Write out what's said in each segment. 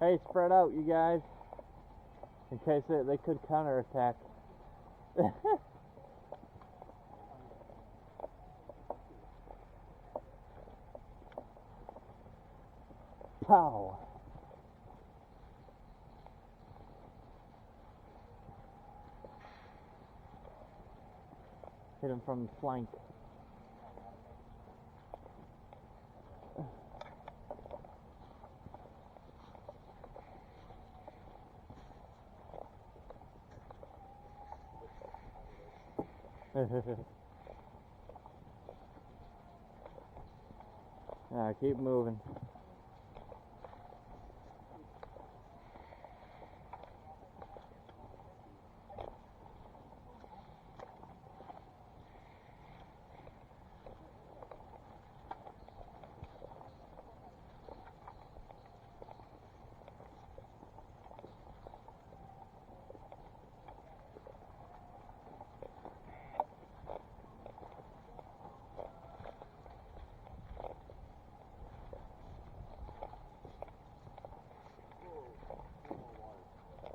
Hey, spread out, you guys. In case they could counterattack. Pow. Hit him from the flank. Alright, keep moving.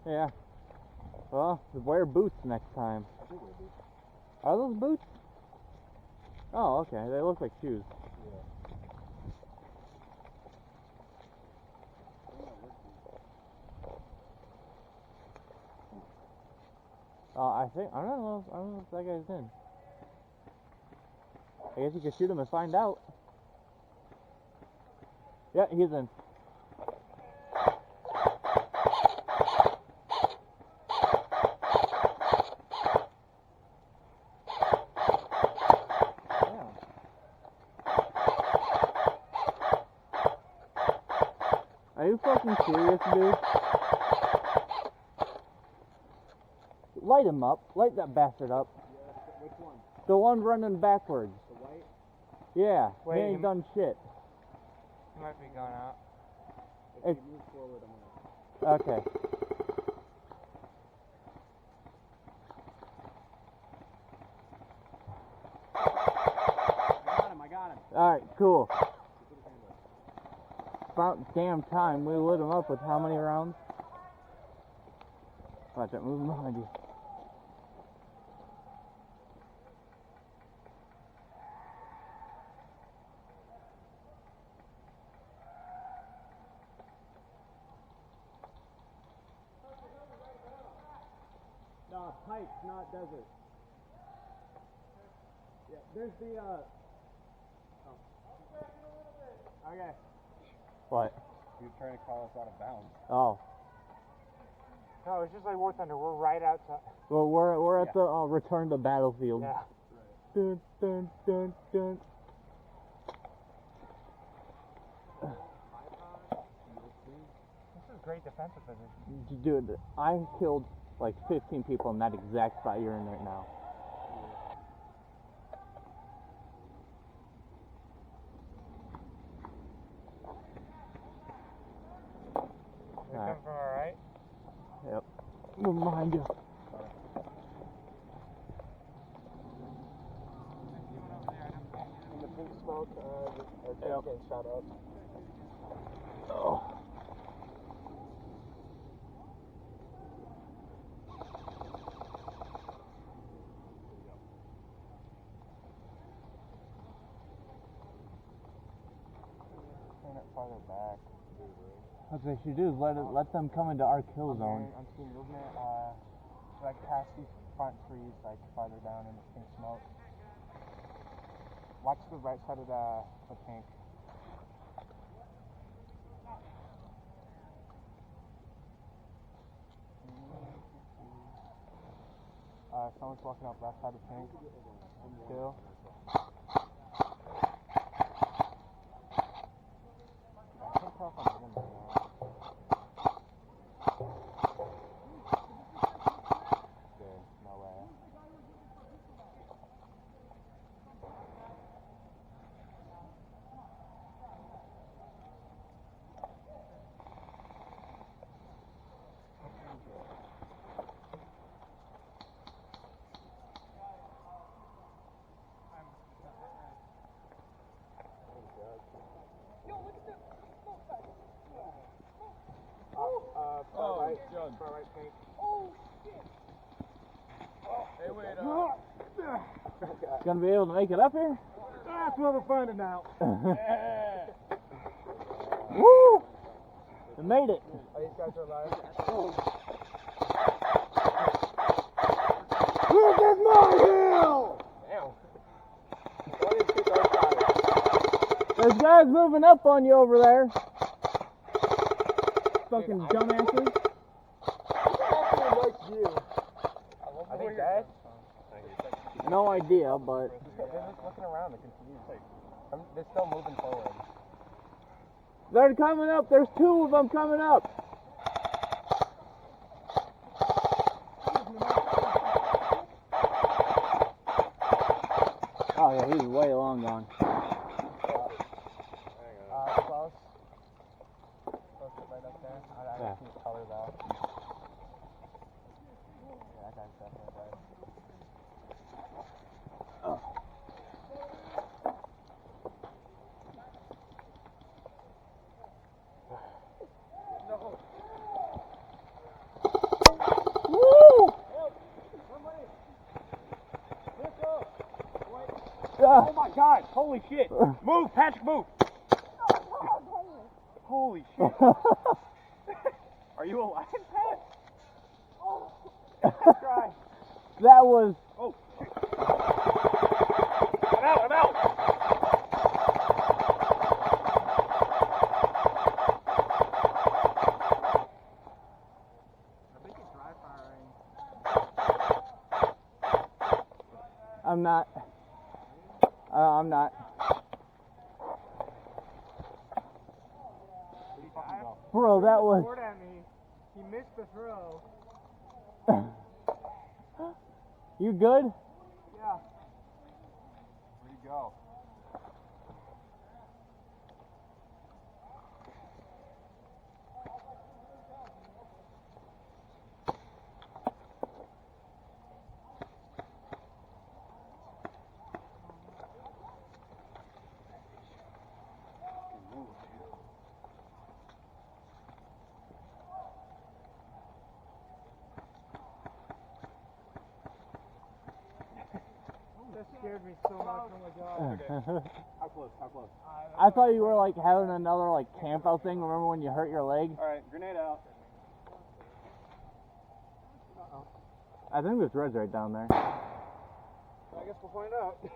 Yeah. Well, wear boots next time. Are those boots? Oh, okay. They look like shoes. I don't know if that guy's in. I guess you can shoot him and find out. Yeah, he's in. Are you fucking serious, dude? Light him up. Light that bastard up. Yeah, which one? The one running backwards. The white? Yeah, Wait, he ain't done shit. He might be going out. If you move forward, I'm gonna... Okay. I got him. Alright, cool. About damn time we lit him up with how many rounds? Watch it, move behind you. No, pipes, not desert. Yeah, there's the, Oh. Okay. What? He was trying to call us out of bounds. Oh. No, it's just like War Thunder. We're right outside. Well, we're at the return to battlefield. Yeah. Dun, dun, dun, dun. This is great defensive position. Dude, I killed like 15 people in that exact spot you're in right now. They come from our right? Yep. Move behind you. In the pink smoke, our Yep. getting shot up. Oh. Turn it farther back. What they should do is let them come into our kill zone. I'm seeing movement, like past these front trees, like farther down in the pink smoke. Watch the right side of the pink. Someone's walking up left side of pink. Still. I can't tell if I'm in there now. Dude, no way. Gonna be able to make it up here? That's what we're finding out. Woo! We made it. Oh, these guys are alive. Look at my hill! Damn. Why did you pick our side? There's guys moving up on you over there. Fucking dumbasses. I think Dad. No idea, but They're just looking around. They're confused. They're still moving forward. they're coming up. There's two of them coming up. Oh yeah, he's way long gone. Close. Close it right up there. I Yeah. can color that. Yeah, that guy's definitely dead. Oh. Woo! Oh my God! Holy shit! Move, Patrick, move! Holy shit! Are you alive, Pat? Try. That was. Oh. I'm out! I'm out! I think it's dry firing. I'm not. I'm not. Bro, that was. Scored at me. He missed the throw. You good? Yeah. Where'd you go? That scared me so much. Oh my God. How close? How close? I thought you were like having another like camp out thing. Remember when you hurt your leg? Alright, grenade out. I think there's reds right down there. I guess we'll find out. We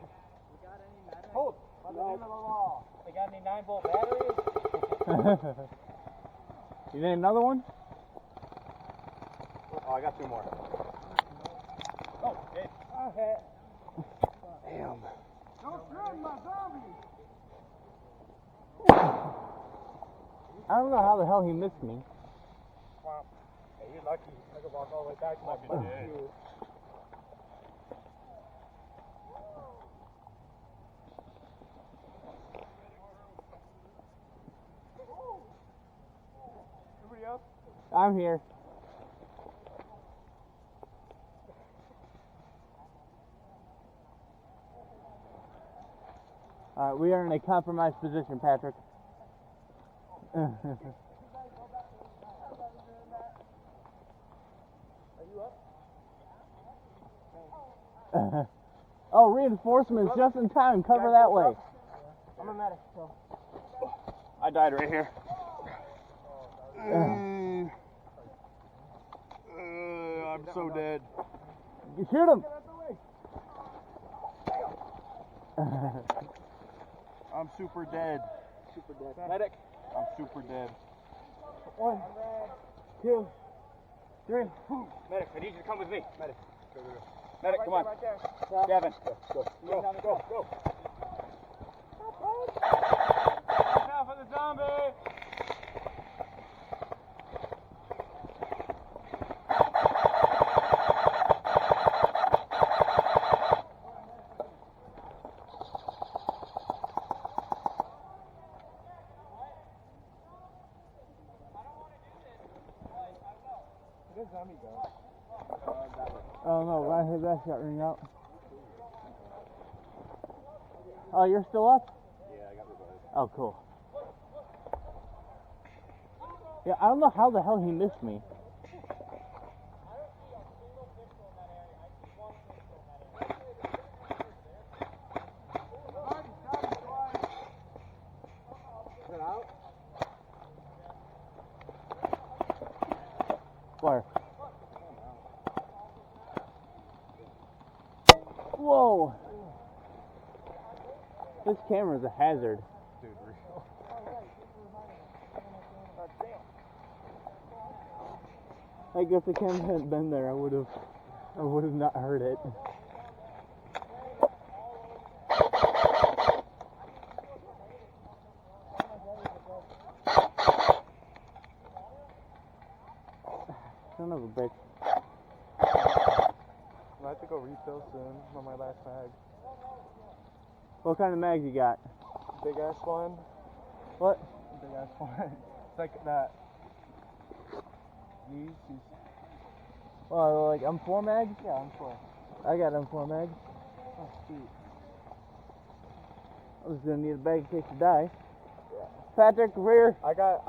got any batteries? Hold! On the end of the wall. We got any 9-volt batteries? You need another one? Oh, I got 2 more. Oh, okay. Okay. Damn. Don't threaten my zombie! I don't know how the hell he missed me. Wow. Hey, you're lucky. I could walk all the way back to my butt. Everybody else? I'm here. Alright, we are in a compromised position, Patrick. Are you up? Oh, reinforcements just in time. Cover that way. I'm a medic, so. I died right here. I'm so dead. You shoot him. I'm super dead. Super dead. Medic. I'm super dead. 1, 2, 3. Medic, I need you to come with me. Medic. Go. Medic, come on. Right there. Gavin. Go. Watch out for the zombie. Where'd the zombie go? Oh no, I heard that shot ring out. Oh, you're still up? Yeah, I got revived. Oh, cool. Yeah, I don't know how the hell he missed me. Whoa! This camera's a hazard. Dude, real. I guess the camera hadn't been there, I would have not heard it. Son of a bitch. I have to go refill soon on my last mag. What kind of mag you got? Big ass one. What? Big ass one. It's like that. These. Oh, like M4 mags? Yeah, M4. I got M4 mags. Oh, sweet. I was gonna need a bag in case you die. Yeah. Patrick, over here. I got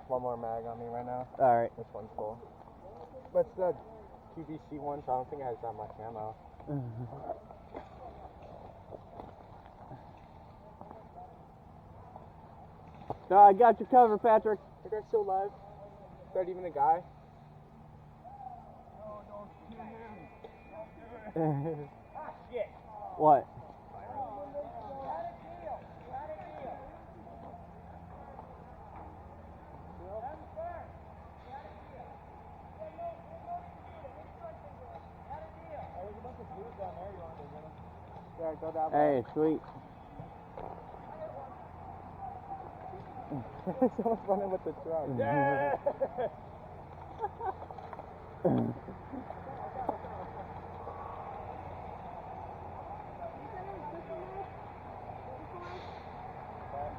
one more mag on me right now. Alright. This one's full. But it's the QVC one, so I don't think it has that much ammo. No, I got your cover, Patrick. The guy's still alive. Is that even a guy? What? Yeah, go down Hey, sweet. Someone's running with the truck. Yeah!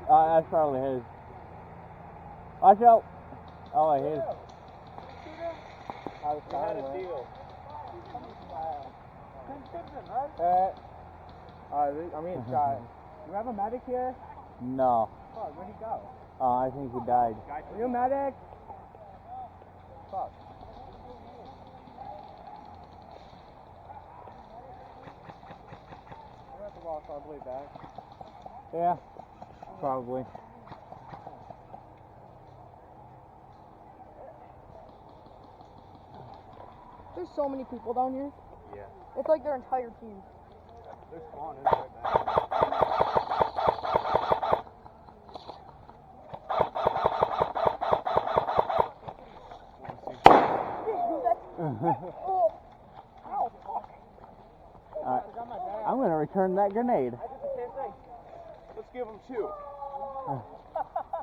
That's probably his. Watch out! Oh, his. I was We had trying a to. deal. I mean, shot. You have a medic here? No. Fuck, where'd he go? I think he died. Are you a medic? Fuck. We have to walk all the way back. Yeah, probably. There's so many people down here. Yeah. It's like their entire team. Their spawn is right back. Oh, ow, fuck. I'm gonna return that grenade. Let's give them two.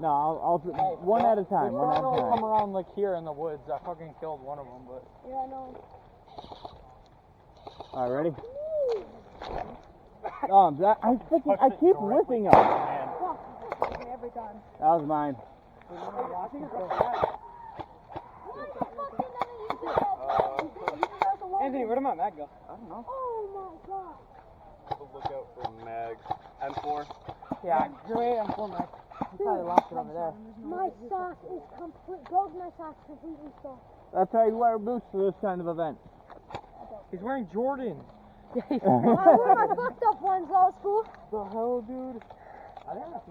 No, I'll one at a time. One at a Come time. around like here in the woods. I fucking killed one of them, but. Yeah, I know. All right, ready? I keep whipping them. Fuck, every time. That was mine. Anthony, where did my mag go? I don't know. Oh my god. Look out for mags. M4. Yeah, great. I'm full mag. You probably lost it over there. My sock is both my socks completely soaked. That's how you wear boots for this kind of event. He's wearing Jordan. I wear my fucked up ones all school. The hell, dude? I didn't have to.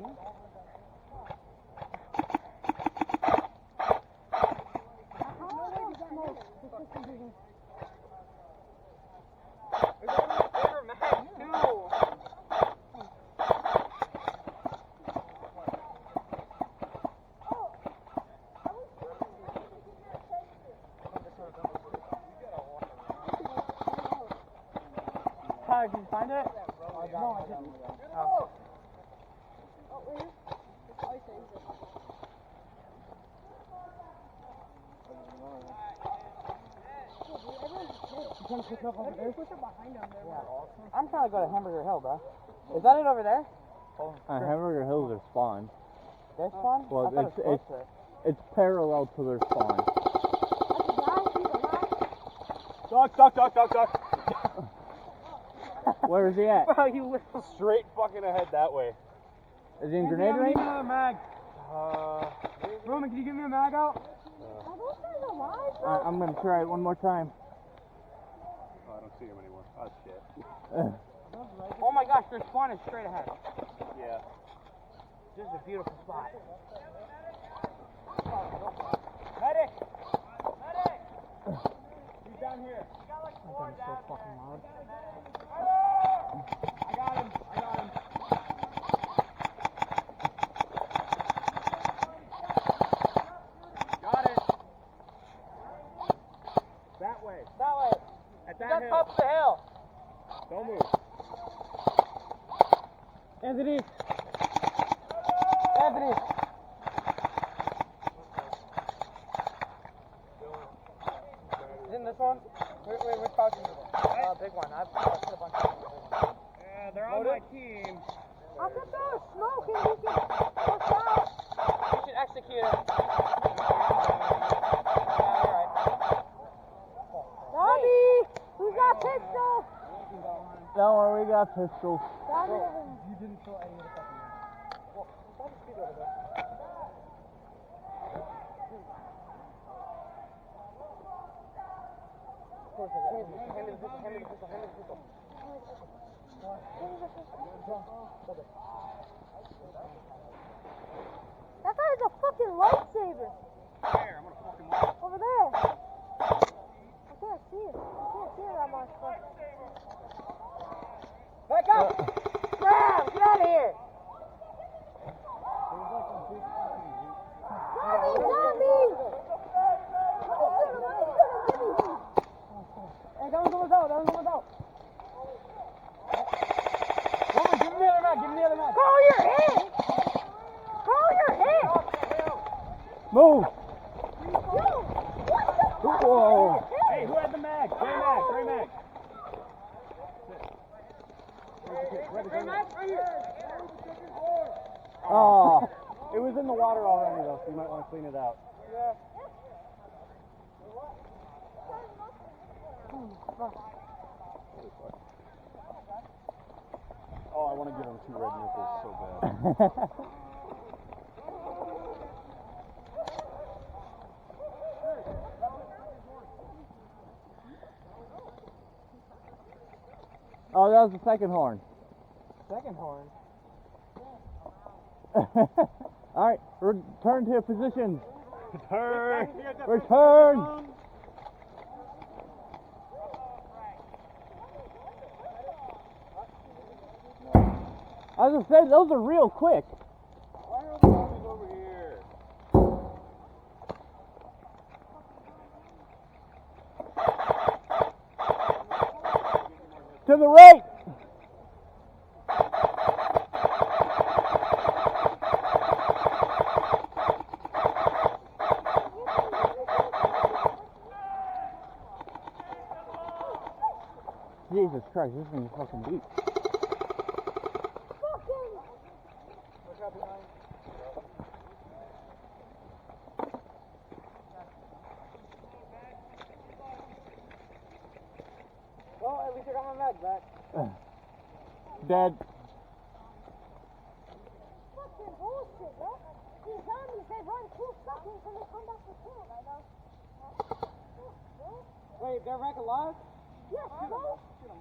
Tyler, did you find it? No, I didn't. Oh. I'm trying to go to Hamburger Hill, bro. Is that it over there? Hamburger Hills are spawned. Their spawn? Well, I thought it was close to it. It's parallel to their spawn. Duck. Where is he at? Bro, you little. Straight fucking ahead that way. Is he in grenade range? Another mag. Roman, can you give me a mag out? Are those guys alive? I'm gonna try it one more time. Oh, I don't see him anymore. Oh, shit. Oh my gosh, their spawn is straight ahead. Yeah. This is a beautiful spot. Medic! Medic! He's down here. That thing's so fucking loud. I got him. Got it. That way. At that hill. Up the hill. Don't move. Anthony. In this one? Wait, which pouch is it? Big one. I've put a bunch of them. Yeah, they're on my team. I could throw a smoke and we can push out. You should execute it. Zombie! Who's got pistol? Don't worry, we got pistols. You didn't throw any of the fucking rounds. Well, stop the speed over there. Hand me the pistol. That guy has a fucking lightsaber. There, I'm gonna fucking walk. Over there. I can't see it. That much. Back up! Grab! Get out of here! Zombie! Hey, that one's out. Woman, give me the other mag. Call your head! Move! Yo! What the fuck? Whoa! Hey, who had the mag? Gray mag. Oh, It was in the water already though, so you might want to clean it out. Yeah. Oh, I want to give him 2 red nipples so bad. Oh, that was the second horn. Second horn. Alright, return to position. Return. Return! I was gonna say, those are real quick. Why are the zombies over here? To the right! Jesus Christ, this thing is fucking deep. Well, at least I got my mag back. Dead. Fucking bullshit, bro. These zombies, they run 2 seconds and they come back to kill. I know. Wait, they're back alive? Yes, bro.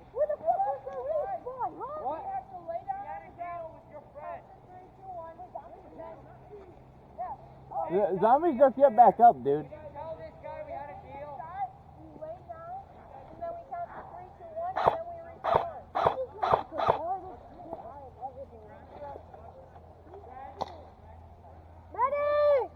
Where the fuck was the respawn, huh? What? You have to lay down with your friend. 3, 2, 1, yeah. The zombies just get back up, dude. Tell this guy we had a deal. We lay down, and then we count to 3, 2, 1, and then we respawn. This is like the hardest shit I have ever done. Medic!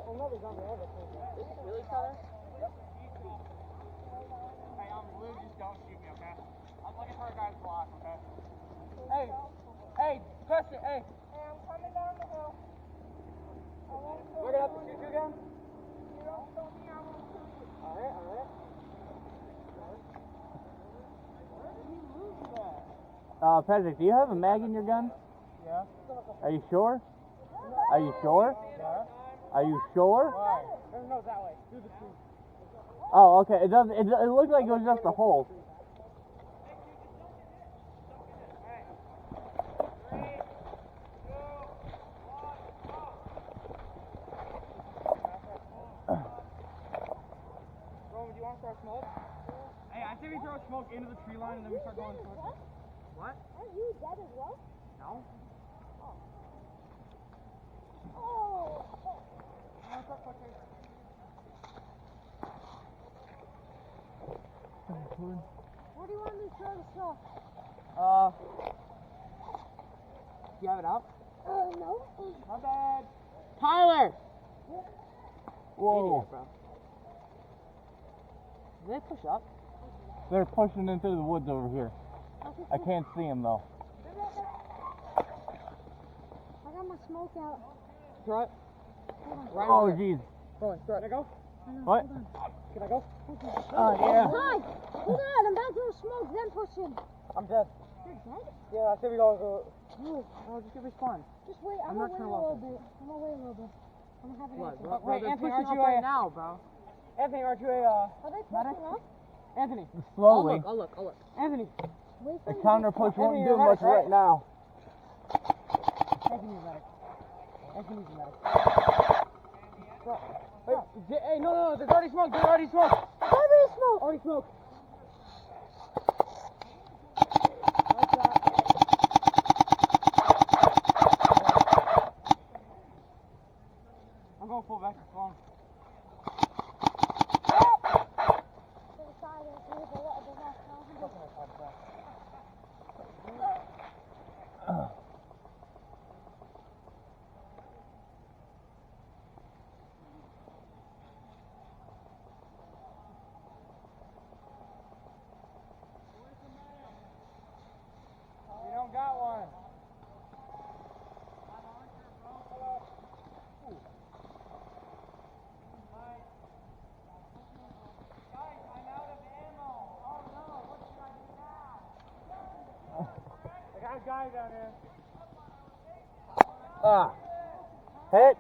Another zombie over there. Really, Tyler? Yep. Hey, Lou, just don't shoot me, okay? I'm looking for a guy's block, okay? Hey, Preston, hey. Hey, I'm coming down the hill. We're gonna have to shoot you again? You don't show me, I won't shoot you. Alright. Where did he lose that? Patrick, do you have a mag in your gun? Yeah. Are you sure? Are you sure? Yeah. Are you sure? Why? No, that way. Do the two. Oh, okay. It doesn't. It looked like it was just a hole. Hey, I say we throw smoke into the tree line and then we start going towards it. What? Aren't you dead as well? No. Oh! What's up, fucker? Where do you want me to throw the straw? Do you have it out? No. My bad. Tyler! Whoa. Idiot, bro. Did they push up? They're pushing into the woods over here. I can't see them though. I got my smoke out. Throw it. Right Oh over there. jeez. Throw it. Can I go? What? Can I go? Oh yeah. Hi! Hold on, I'm about to smoke, then push in. I'm dead. You're dead? Yeah, I said we go. No, just get respawn. Just wait, I'm I'm gonna not wait a gonna little walk bit. I'm gonna wait a little bit. I'm gonna have an answer. Wait, Anthony, aren't you right now, bro? Anthony, aren't you a Are they pushing up? Anthony? Slowly. I'll look. Anthony. Wait The for counter push won't do much right now. Anthony's medic. Anthony's medic. Wait, hey, no, there's already smoke. Already smoke. Already smoke. I'm going full back to spawn. You don't got one. I got a guy down here. Ah. Hit.